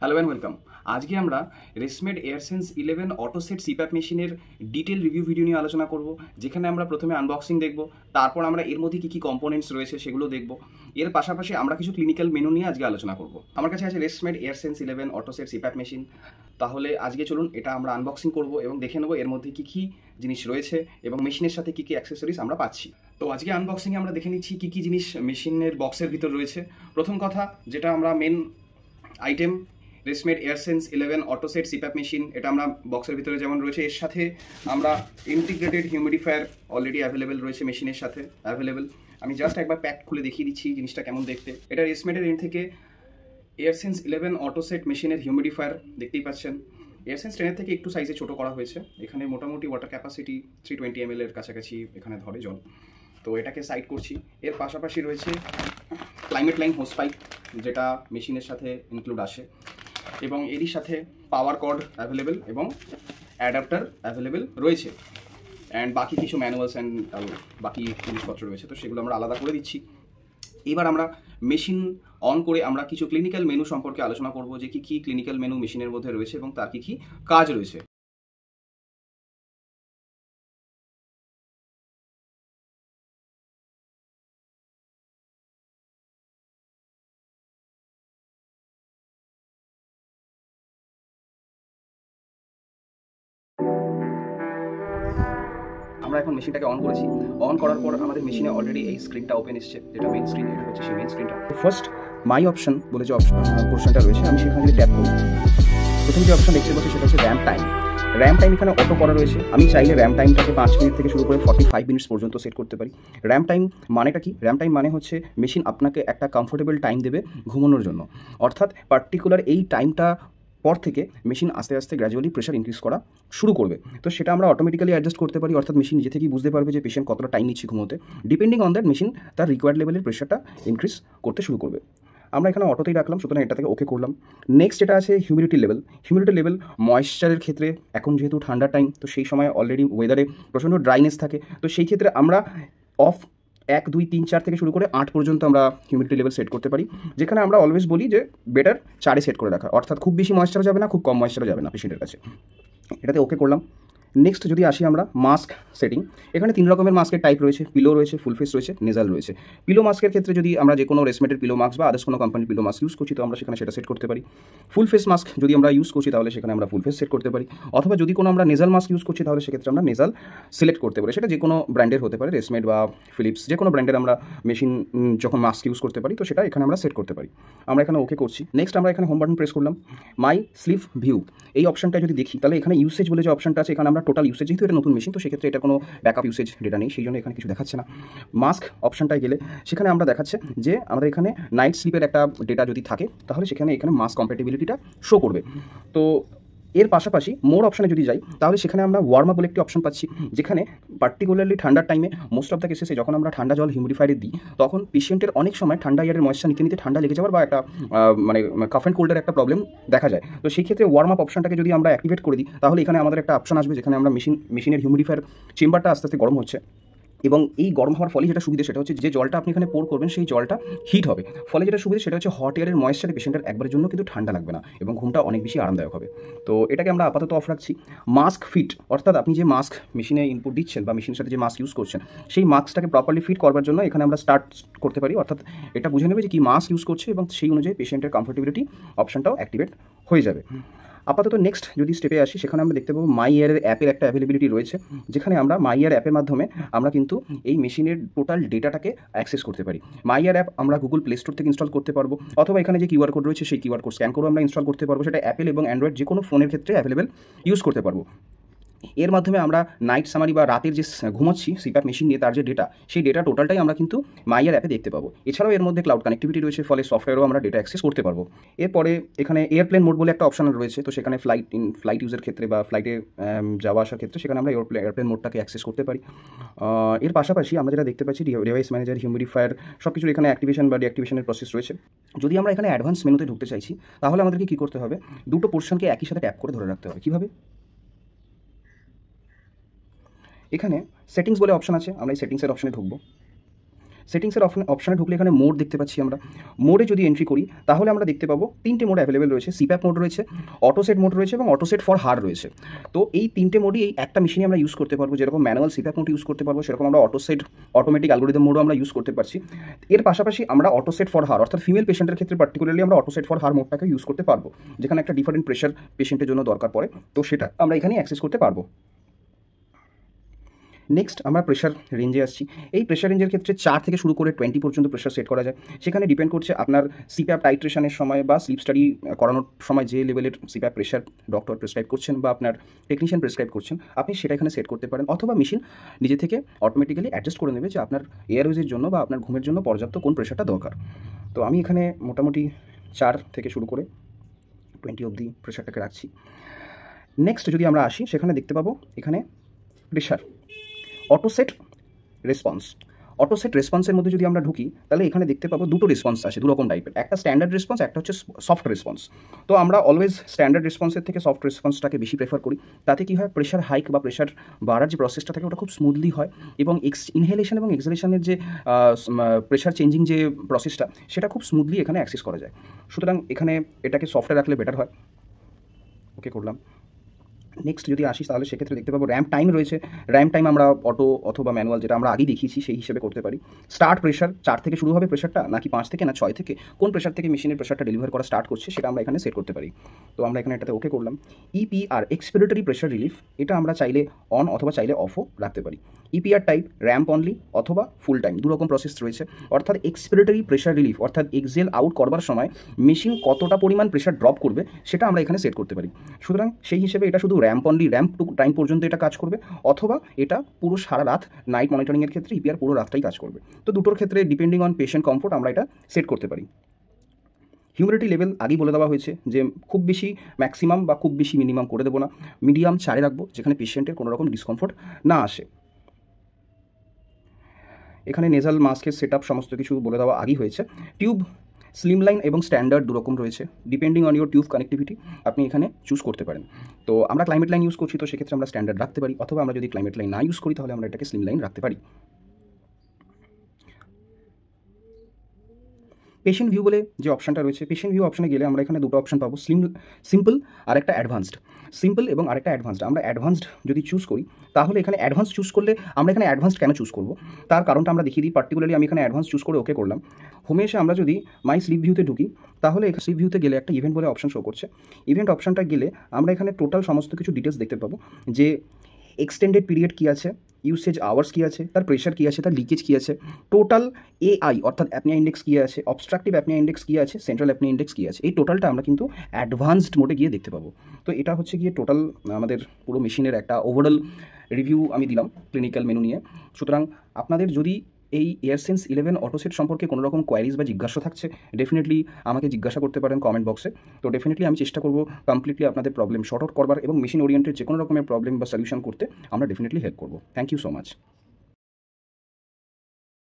Hello and welcome. আজকে আমরা রেসমেড এয়ারসেন্স 11 অটোসেট CPAP মেশিনের ডিটেল রিভিউ ভিডিও নিয়ে আলোচনা করব, যেখানে আমরা প্রথমে আনবক্সিং দেখব, তারপর আমরা এর মধ্যে কী কী কম্পোনেন্টস রয়েছে সেগুলো দেখব। এর পাশাপাশি আমরা কিছু ক্লিনিক্যাল মেনু নিয়ে আজকে আলোচনা করব। আমার কাছে আছে রেসমেড এয়ারসেন্স 11 অটোসেট সিপ্যাপ মেশিন। তাহলে আজকে চলুন এটা আমরা আনবক্সিং করব এবং দেখে নেবো এর মধ্যে কী কী জিনিস রয়েছে এবং মেশিনের সাথে কী কী অ্যাক্সেসরিজ আমরা পাচ্ছি। তো আজকে আনবক্সিংয়ে আমরা দেখে নিচ্ছি কী কী জিনিস মেশিনের বক্সের ভিতর রয়েছে। প্রথম কথা যেটা আমরা মেন আইটেম, রেসমেড এয়ারসেন্স 11 অটোসেট সিপ্যাপ মেশিন, এটা আমরা বক্সের ভিতরে যেমন রয়েছে, এর সাথে আমরা ইন্টিগ্রেটেড হিউমিডিফায়ার অলরেডি অ্যাভেলেবেল রয়েছে মেশিনের সাথে অ্যাভেলেবেল। আমি জাস্ট একবার প্যাক খুলে দেখিয়ে দিচ্ছি জিনিসটা কেমন দেখতে। এটা রেসমেডের এন্ড থেকে এয়ারসেন্স 11 অটোসেট মেশিনের হিউমিডিফায়ার দেখতেই পাচ্ছেন। এয়ারসেন্স 10 থেকে একটু সাইজে ছোটো করা হয়েছে। এখানে মোটামুটি ওয়াটার ক্যাপাসিটি 320 ml এর কাছাকাছি এখানে ধরে জল। তো এটাকে সাইড করছি। এর পাশাপাশি রয়েছে ক্লাইমেট লাইন হোস পাইপ, যেটা মেশিনের সাথে ইনক্লুড আসে, এবং এরই সাথে পাওয়ার কর্ড অ্যাভেলেবেল এবং অ্যাডাপ্টার অ্যাভেলেবেল রয়েছে। অ্যান্ড বাকি কিছু ম্যানুয়ালস অ্যান্ড বাকি জিনিসপত্র রয়েছে, তো সেগুলো আমরা আলাদা করে দিচ্ছি। এবার আমরা মেশিন অন করে আমরা কিছু ক্লিনিক্যাল মেনু সম্পর্কে আলোচনা করব, যে কী কী ক্লিনিক্যাল মেনু মেশিনের মধ্যে রয়েছে এবং তার কী কী কাজ রয়েছে। আমরা এখন মেশিনটাকে অন করেছি। অন করার পর আমাদের মেশিনে অলরেডি এই স্ক্রিনটা ওপেন এসছে, যেটা মেইন স্ক্রিন। এটা হচ্ছে সেই মেইন স্ক্রিনটা। ফার্স্ট মাই অপশন বলে যে পোর্শনটা রয়েছে, আমি সেখানে যদি ট্যাপ করি, প্রথম যে অপশন দেখতে পাচ্ছি সেটা হচ্ছে র্যাম টাইম। র্যাম টাইম এখানে অটো করা রয়েছে। আমি চাইলে র্যাম টাইমটাকে 5 মিনিট থেকে শুরু করে 45 মিনিটস পর্যন্ত সেট করতে পারি। র্যাম টাইম মানেটা কি? র্যাম টাইম মানে হচ্ছে মেশিন আপনাকে একটা কমফোর্টেবল টাইম দেবে ঘুমানোর জন্য। অর্থাৎ পার্টিকুলার এই টাইমটা পর থেকে মেশিন আস্তে আস্তে গ্র্যাজুয়ালি প্রেশার ইনক্রিজ করা শুরু করবে। তো সেটা আমরা অটোমেটিক্যালি অ্যাডজাস্ট করতে পারি, অর্থাৎ মেশিন নিজে থেকেই বুঝতে পারবে যে পেশেন্ট কতটা টাইম নিচ্ছে ঘুমোতে। ডিপেন্ডিং অন দ্যাট মেশিন তার রিকোয়ার্ড লেভেলের প্রেশারটা ইনক্রিজ করতে শুরু করবে। আমরা এখানে অটোতেই রাখলাম, সুতরাং এটা থেকে ওকে করলাম। নেক্সট যেটা আছে হিউমিডিটি লেভেল। হিউমিডিটি লেভেল ময়েশ্চারের ক্ষেত্রে এখন যেহেতু ঠান্ডার টাইম, তো সেই সময় অলরেডি ওয়েদারে প্রচণ্ড ড্রাইনেস থাকে। তো সেই ক্ষেত্রে আমরা অফ 1, 2, 3, 4 থেকে শুরু করে 8 পর্যন্ত আমরা হিউমিডিটি লেভেল সেট করতে পারি, যেখানে আমরা অলওয়েজ বলি যে বেটার 4-এ সেট করে রাখা, অর্থাৎ খুব বেশি ময়েশ্চার যাবে না, খুব কম ময়েশ্চার যাবে না পেশেন্টের কাছে। এটাতে ওকে করলাম। নেক্সট যদি আসি আমরা মাস্ক সেটিং, এখানে 3 রকমের মাস্কের টাইপ রয়েছে। পিলো রয়েছে, ফুল ফেস রয়েছে, নেজাল রয়েছে। পিলো মাস্কের ক্ষেত্রে যদি আমরা যে কোনো রেসমেটের পিলো মাস্ক বা আদার্স কোনো কোম্পানির পিলো মাস্ক ইউজ করছি, তো আমরা সেখানে সেটা সেট করতে পারি। ফুল ফেস মাস্ক যদি আমরা ইউজ করছি, তাহলে সেখানে আমরা ফুল ফেস সেট করতে পারি। অথবা যদি কোনো আমরা নেজাল মাস্ক ইউজ করছি, তাহলে সেক্ষেত্রে আমরা নেজাল সিলেক্ট করতে পারি। সেটা যে কোনো ব্র্যান্ডের হতে পারে, রেসমেড বা ফিলিপস, যে কোনো ব্র্যান্ডের আমরা মেশিন যখন মাস্ক ইউজ করতে পারি, তো সেটা এখানে আমরা সেট করতে পারি। আমরা এখানে ওকে করছি। নেক্সট আমরা এখানে হোম বাটন প্রেস করলাম। মাই স্লিপ ভিউ, এই অপশনটা যদি দেখি, তাহলে এখানে ইউসেজ বলে যে অপশনটা আছে, এখানে আমরা টোটাল ইউসেজ, যেহেতু এটা নতুন মেশিন, তো সেক্ষেত্রে এটা কোনো ব্যাকআপ ইউসেজ ডেটা নেই, সেই জন্য এখানে কিছু দেখাচ্ছে না। মাস্ক অপশনটায় গেলে সেখানে আমরা দেখাচ্ছে যে আমাদের এখানে নাইট স্লিপের একটা ডেটা যদি থাকে, তাহলে সেখানে এখানে মাস্ক কম্প্যাটিবিলিটিটা শো করবে। তো এর পাশাপাশি মোর অপশানে যদি যাই, তাহলে সেখানে আমরা ওয়ার্ম আপ বলে একটি অপশন পাচ্ছি, যেখানে পার্টিকুলারলি ঠান্ডার টাইমে মোস্ট অফ দ্য কেসেসে যখন আমরা ঠান্ডা জল হিউমিডিফায়ারে দিই, তখন পেশেন্টের অনেক সময় ঠান্ডা এয়ারের ময়েশ্চার নিতে নিতে ঠান্ডা লেগে যাওয়ার বা একটা মানে কাফ অ্যান্ড কোল্ডের একটা প্রবলেম দেখা যায়। তো সেই ক্ষেত্রে ওয়ার্ম আপ অপশনটাকে যদি আমরা অ্যাক্টিভেট করে দিই, তাহলে এখানে আমাদের একটা অপশন আসবে, যেখানে আমরা মেশিনের হিউমিডিফায়ার চেম্বারটা আস্তে আস্তে গরম হচ্ছে, এবং এই গরম হওয়ার ফলে যেটা সুবিধা সেটা হচ্ছে যে জলটা আপনি এখানে পোর করবেন, সেই জলটা হিট হবে। ফলে যেটা সুবিধা সেটা হচ্ছে হট এয়ারের ময়েশ্চারে পেশেন্টের একবারের জন্য কিন্তু ঠান্ডা লাগবে না এবং ঘুমটা অনেক বেশি আরামদায়ক হবে। তো এটাকে আমরা আপাতত অফ রাখছি। মাস্ক ফিট, অর্থাৎ আপনি যে মাস্ক মেশিনে ইনপুট দিচ্ছেন বা মেশিনের সাথে যে মাস্ক ইউজ করছেন, সেই মাস্কটাকে প্রপারলি ফিট করবার জন্য এখানে আমরা স্টার্ট করতে পারি, অর্থাৎ এটা বুঝে নেবে যে কি মাস্ক ইউজ করছে এবং সেই অনুযায়ী পেশেন্টের কমফোর্টেবিলিটি অপশনটাও অ্যাক্টিভেট হয়ে যাবে। আপাতত নেক্সট যদি স্টেপে আসি, সেখানে আমরা দেখতে পাবো মাই এয়ারের অ্যাপের একটা অ্যাভেলেবিলিটি রয়েছে, যেখানে আমরা মাই এয়ার অ্যাপের মাধ্যমে আমরা কিন্তু এই মেশিনের টোটাল ডেটাটাকে অ্যাক্সেস করতে পারি। মাই এয়ার অ্যাপ আমরা গুগল প্লে স্টোর থেকে ইনস্টল করতে পারবো, অথবা এখানে যে কিউআর কোড রয়েছে সেই কিউআর কোড স্ক্যান করেও আমরা ইনস্টল করতে পারবো। সেটা অ্যাপেল এবং অ্যান্ড্রয়েড যে কোনো ফোনের ক্ষেত্রে অ্যাভেলেবেল ইউজ করতে পারবো। এর মাধ্যমে আমরা নাইট সামারি বা রাতের যে ঘুমাচ্ছি সিপ্যাপ মেশিন নিয়ে তার যে ডেটা, সেই ডেটা টোটালটাই আমরা কিন্তু মাইয়ার অ্যাপে দেখতে পাবো। এছাড়াও এর মধ্যে ক্লাউড কানেক্টিভিটি রয়েছে, ফলে সফটওয়্যারও আমরা ডেটা অ্যাক্সেস করতে পারবো। এরপরে এখানে এয়ারপ্লেন মোড বলে একটা অপশন রয়েছে, তো সেখানে ফ্লাইট ইউজের ক্ষেত্রে বা ফ্লাইটে যাওয়া আসার ক্ষেত্রে সেখানে আমরা এয়ারপ্লেন মোডটাকে অ্যাক্সেস করতে পারি। এর পাশাপাশি আমরা যেটা দেখতে পাচ্ছি, ডিভাইস ম্যানেজার, হিউমিডিফায়ার, সব কিছুর এখানে অ্যাক্টিভেশন বা ডিঅ্যাক্টিভেশনের প্রসেস রয়েছে। যদি আমরা এখানে অ্যাডভান্স মেনুতে ঢুকতে চাইছি, তাহলে আমাদেরকে কী করতে হবে? দুটো পোর্শনকে একই সাথে ট্যাপ করে ধরে রাখতে হবে। কীভাবে? এখানে সেটিংস বলে অপশন আছে, আমরা এই সেটিংসের অপশনে ঢুকবো। সেটিংসের অপশানে ঢুকলে এখানে মোড দেখতে পাচ্ছি আমরা। মোডে যদি এন্ট্রি করি তাহলে আমরা দেখতে পাবো 3টে মোড অ্যাভেলেবেল রয়েছে। সিপ্যাপ মোড রয়েছে, অটোসেট মোড রয়েছে এবং অটোসেট ফর হার রয়েছে। তো এই 3টে মোডই এই একটা মেশিনে আমরা ইউজ করতে পারবো। যেরকম ম্যানুয়াল সিপ্যাপ মোড ইউজ করতে পারবো, সেরকম আমরা অটোসেট অটোমেটিক অ্যালগোরিদম মোডও আমরা ইউজ করতে পারছি। এর পাশাপাশি আমরা অটোসেট ফর হার অর্থাৎ ফিমেল পেশেন্টের ক্ষেত্রে পার্টিকুলারলি আমরা অটোসেট ফর হার মোডটাকে ইউজ করতে পারবো, যেখানে একটা ডিফারেন্ট প্রেশার পেশেন্টের জন্য দরকার পড়ে, তো সেটা আমরা এখানে অ্যাক্সেস করতে পারবো। নেক্সট আমরা প্রেশার রেঞ্জে আসছি। এই প্রেশার রেঞ্জের ক্ষেত্রে 4 থেকে শুরু করে 20 পর্যন্ত প্রেশার সেট করা যায়। সেখানে ডিপেন্ড করছে আপনার সিপ্যাপ টাইট্রেশনের সময় বা স্লিপ স্টাডি করানোর সময় যে লেভেলের সিপ্যাপ প্রেশার ডক্টর প্রেসক্রাইব করছেন বা আপনার টেকনিশিয়ান প্রেসক্রাইব করছেন, আপনি সেটা এখানে সেট করতে পারেন, অথবা মেশিন নিজে থেকে অটোমেটিক্যালি অ্যাডজাস্ট করে নেবে যে আপনার এয়ারওয়েজের জন্য বা আপনার ঘুমের জন্য পর্যাপ্ত কোন প্রেশারটা দরকার। তো আমি এখানে মোটামুটি 4 থেকে শুরু করে 20 অবধি প্রেশারটাকে রাখছি। নেক্সট যদি আমরা আসি, সেখানে দেখতে পাবো এখানে প্রেশার অটোসেট রেসপন্স। অটোসেট রেসপন্সের মধ্যে যদি আমরা ঢুকি তাহলে এখানে দেখতে পাবো দুটো রেসপন্স আছে, দুরকম টাইপের, একটা স্ট্যান্ডার্ড রেসপন্স, একটা হচ্ছে সফট রেসপন্স। তো আমরা অলওয়েজ স্ট্যান্ডার্ড রেসপন্সের থেকে সফট রেসপন্সটাকে বেশি প্রেফার করি। তাতে কি হয়, প্রেশার হাইক বা প্রেশার বাড়ার যে প্রসেসটা থাকে ওটা খুব স্মুথলি হয়, এবং ইনহেলেশন এবং এক্সহেলেশনের যে প্রেশার চেঞ্জিং যে প্রসেসটা সেটা খুব স্মুথলি এখানে অ্যাক্সেস করা যায়। সুতরাং এখানে এটাকে সফটে রাখলে বেটার হয়। ওকে করলাম। নেক্সট যদি আসি তাহলে সেক্ষেত্রে দেখতে পাবো র্যাম্প টাইম রয়েছে। র্যাম্প টাইম আমরা অটো অথবা ম্যানুয়াল, যেটা আমরা আগেই দেখিয়েছি, সেই হিসেবে করতে পারি। স্টার্ট প্রেশার 4 থেকে শুরু হবে প্রেশারটা, নাকি 5 থেকে, না 6 থেকে, কোন প্রেশার থেকে মেশিনের প্রেশারটা ডেলিভার করা স্টার্ট করছে সেটা আমরা এখানে সেট করতে পারি। তো আমরা এখানে এটাতে ওকে করলাম। ইপিআর এক্সপিরেটরি প্রেশার রিলিফ, এটা আমরা চাইলে অন অথবা চাইলে অফও রাখতে পারি। ইপিআর টাইপ র্যাম্প অনলি অথবা ফুল টাইম, দুরকম প্রসেস রয়েছে। অর্থাৎ এক্সপিরেটরি প্রেশার রিলিফ অর্থাৎ এক্সেল আউট করবার সময় মেশিন কতটা পরিমাণ প্রেশার ড্রপ করবে সেটা আমরা এখানে সেট করতে পারি। সুতরাং সেই হিসেবে এটা শুধু ramp only, ramp to time পর্যন্ত এটা কাজ করবে, অথবা এটা পুরো সারা রাত নাইট মনিটরিংয়ের ক্ষেত্রে ইপিআর পুরো রাতটাই কাজ করবে। তো দুটোর ক্ষেত্রে ডিপেন্ডিং অন পেশেন্ট কমফোর্ট আমরা এটা সেট করতে পারি। হিউমিডিটি লেভেল আগেই বলে দেওয়া হয়েছে যে খুব বেশি ম্যাক্সিমাম বা খুব বেশি মিনিমাম করে দেবো না, মিডিয়াম 4-এ রাখবো, যেখানে পেশেন্টের কোনো রকম ডিসকমফোর্ট না আসে। এখানে নেজাল মাস্কের সেট আপ সমস্ত কিছু বলে দেওয়া আগেই হয়েছে। টিউব স্লিম লাইন এবং স্ট্যান্ডার্ড দুরকম রয়েছে, depending on your tube connectivity আপনি এখানে চুজ করতে পারেন। তো আমরা ক্লাইমেট লাইন ইউজ করছি, তো সেক্ষেত্রে আমরা স্ট্যান্ডার্ড রাখতে পারি, অথবা আমরা যদি ক্লাইমেট লাইন না ইউজ করি তাহলে আমরা এটাকে স্লিম লাইন রাখতে পারি। পেশেন্ট ভিউ বলে যে অপশনটা রয়েছে, পেশেন্ট ভিউ অপশনে গেলে আমরা এখানে দুটো অপশন পাবো, সিম্পল আর একটা অ্যাডভান্সড। সিম্পল এবং আরেকটা অ্যাডভান্সড। আমরা অ্যাডভান্সড যদি চুজ করি তাহলে এখানে অ্যাডভান্স চুজ করলে আমরা এখানে অ্যাডভান্সড কেন চুজ করবো তার কারণটা আমরা দেখিয়ে দিই। পার্টিকুলারলি আমি এখানে অ্যাডভান্স চুজ করে ওকে করলাম। হোমে এসে আমরা যদি মাই স্লিপ ভিউতে ঢুকি তাহলে এখানে স্লিপ ভিউতে গেলে একটা ইভেন্ট বলে অপশন শো করছে। ইভেন্ট অপশনটা গেলে আমরা এখানে টোটাল সমস্ত কিছু ডিটেলস দেখতে পাবো, যে এক্সটেন্ডেড পিরিয়ড কী আছে, ইউসেজ আওয়ার্স কী আছে, তার প্রেশার কী আছে, তার লিকেজ কী আছে, টোটাল এআই অর্থাৎ অ্যাপনিয়া ইন্ডেক্স কী আছে, অবস্ট্রাকটিভ অ্যাপনিয়া ইন্ডেক্স কী আছে, সেন্ট্রাল অ্যাপনিয়া ইন্ডেক্স কী আছে, এই টোটালটা আমরা কিন্তু অ্যাডভান্সড মোডে গিয়ে দেখতে পাবো। তো এটা হচ্ছে গিয়ে টোটাল আমাদের পুরো মেশিনের একটা ওভারঅল রিভিউ আমি দিলাম ক্লিনিক্যাল মেনু নিয়ে। সুতরাং আপনাদের যদি এই এয়ারসেন্স 11 অটোসেট সম্পর্কে কোনো রকম কোয়ারিজ বা জিজ্ঞাসা থাকছে, ডেফিনেটলি আমাকে জিজ্ঞাসা করতে পারেন কমেন্ট বক্সে। তো ডেফিনেটলি আমি চেষ্টা করবো কমপ্লিটলি আপনাদের প্রবলেম শর্ট আউট করবার এবং মেশিন ওরিয়েন্টেড যে কোনো রকমের প্রবলেম বা সলিউশন করতে আমরা ডেফিনেটলি হেল্প করবো। Thank you so much.